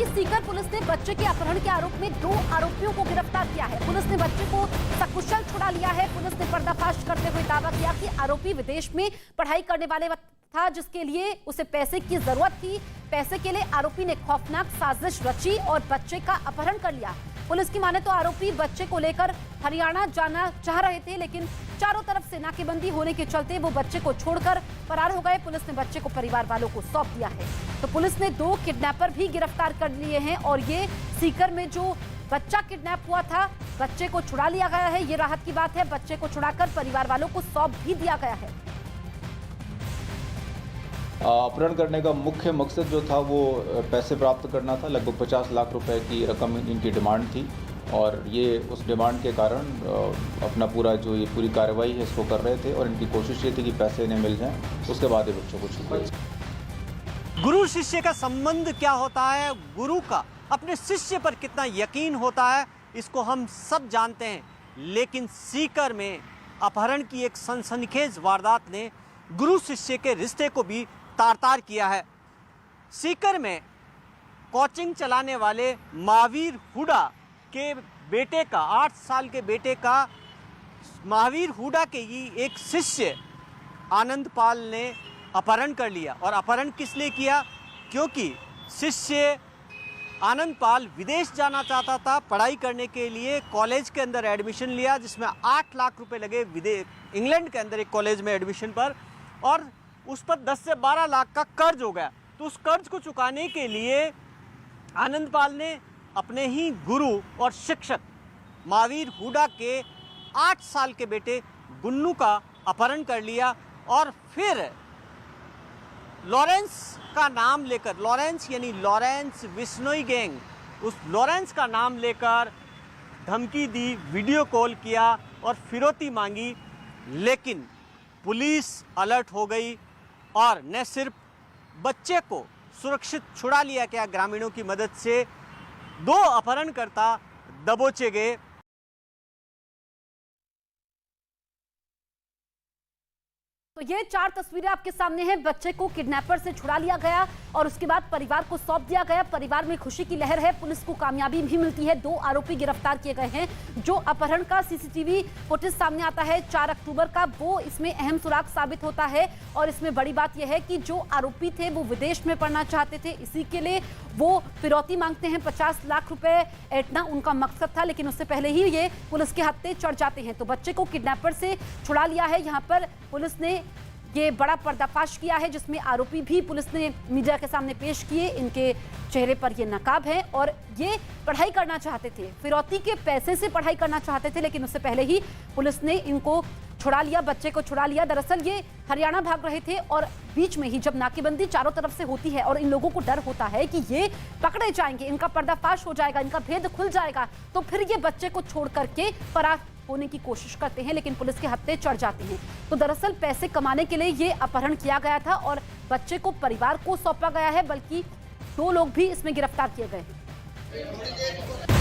कि सीकर पुलिस ने बच्चे के अपहरण के आरोप में 2 आरोपियों को गिरफ्तार किया है। पुलिस ने बच्चे को सकुशल छुड़ा लिया है। पुलिस ने पर्दाफाश करते हुए दावा किया कि आरोपी विदेश में पढ़ाई करने वाले था, जिसके लिए उसे पैसे की जरूरत थी। पैसे के लिए आरोपी ने खौफनाक साजिश रची और बच्चे का अपहरण कर लिया। पुलिस की माने तो आरोपी बच्चे को लेकर हरियाणा जाना चाह रहे थे, लेकिन चारों तरफ से नाकेबंदी होने के चलते वो बच्चे को छोड़कर फरार हो गए। पुलिस ने बच्चे को परिवार वालों को सौंप दिया है। तो पुलिस ने 2 किडनैपर भी गिरफ्तार कर लिए हैं और ये सीकर में जो बच्चा किडनैप हुआ था, बच्चे को छुड़ा लिया गया है। ये राहत की बात है। बच्चे को छुड़ाकर परिवार वालों को सौंप भी दिया गया है। अपहरण करने का मुख्य मकसद जो था वो पैसे प्राप्त करना था। लगभग 50 लाख रुपए की रकम इनकी डिमांड थी और ये उस डिमांड के कारण अपना पूरी कार्रवाई है इसको कर रहे थे और इनकी कोशिश ये थी कि पैसे इन्हें मिल जाएं, उसके बाद ये बच्चों को छुड़ाएं। गुरु शिष्य का संबंध क्या होता है, गुरु का अपने शिष्य पर कितना यकीन होता है, इसको हम सब जानते हैं। लेकिन सीकर में अपहरण की एक सनसनीखेज वारदात ने गुरु शिष्य के रिश्ते को भी तार-तार किया है। सीकर में कोचिंग चलाने वाले महावीर हुडा के बेटे का 8 साल के बेटे का महावीर हुडा के ही एक शिष्य आनंद पाल ने अपहरण कर लिया। और अपहरण किस लिए किया? क्योंकि शिष्य आनंद पाल विदेश जाना चाहता था पढ़ाई करने के लिए। कॉलेज के अंदर एडमिशन लिया जिसमें 8 लाख रुपए लगे इंग्लैंड के अंदर एक कॉलेज में एडमिशन पर, और उस पर 10 से 12 लाख का कर्ज हो गया। तो उस कर्ज को चुकाने के लिए आनंद पाल ने अपने ही गुरु और शिक्षक महावीर हुडा के 8 साल के बेटे गुन्नू का अपहरण कर लिया और फिर लॉरेंस का नाम लेकर, लॉरेंस यानी लॉरेंस विश्नोई गैंग, उस लॉरेंस का नाम लेकर धमकी दी, वीडियो कॉल किया और फिरौती मांगी। लेकिन पुलिस अलर्ट हो गई और न सिर्फ बच्चे को सुरक्षित छुड़ा लिया गया ग्रामीणों की मदद से, 2 अपहरणकर्ता दबोचे गए। तो ये 4 तस्वीरें आपके सामने हैं। बच्चे को किडनैपर से छुड़ा लिया गया और उसके बाद परिवार को सौंप दिया गया। परिवार में खुशी की लहर है। पुलिस को कामयाबी भी मिलती है। 2 आरोपी गिरफ्तार किए गए हैं। जो अपहरण का सीसीटीवी फुटेज सामने आता है 4 अक्टूबर का, वो इसमें अहम सुराग साबित होता है। और इसमें बड़ी बात यह है कि जो आरोपी थे वो विदेश में पढ़ना चाहते थे, इसी के लिए वो फिरौती मांगते हैं। 50 लाख रुपए ऐंठना उनका मकसद था, लेकिन उससे पहले ही ये पुलिस के हत्थे चढ़ जाते हैं। तो बच्चे को किडनैपर से छुड़ा लिया है। यहाँ पर पुलिस ने ये बड़ा पर्दाफाश किया है, जिसमें आरोपी भी पुलिस ने मीडिया के सामने पेश किए। इनके चेहरे पर ये नकाब है और ये पढ़ाई करना चाहते थे, फिरौती के पैसे से पढ़ाई करना चाहते थे, लेकिन उससे पहले ही पुलिस ने इनको छुड़ा लिया, बच्चे को छुड़ा लिया। दरअसल ये हरियाणा भाग रहे थे और बीच में ही जब नाकेबंदी चारों तरफ से होती है और इन लोगों को डर होता है कि ये पकड़े जाएंगे, इनका पर्दाफाश हो जाएगा, इनका भेद खुल जाएगा, तो फिर ये बच्चे को छोड़ करके फरार होने की कोशिश करते हैं, लेकिन पुलिस के हत्थे चढ़ जाते हैं। तो दरअसल पैसे कमाने के लिए ये अपहरण किया गया था और बच्चे को परिवार को सौंपा गया है, बल्कि 2 लोग भी इसमें गिरफ्तार किए गए हैं।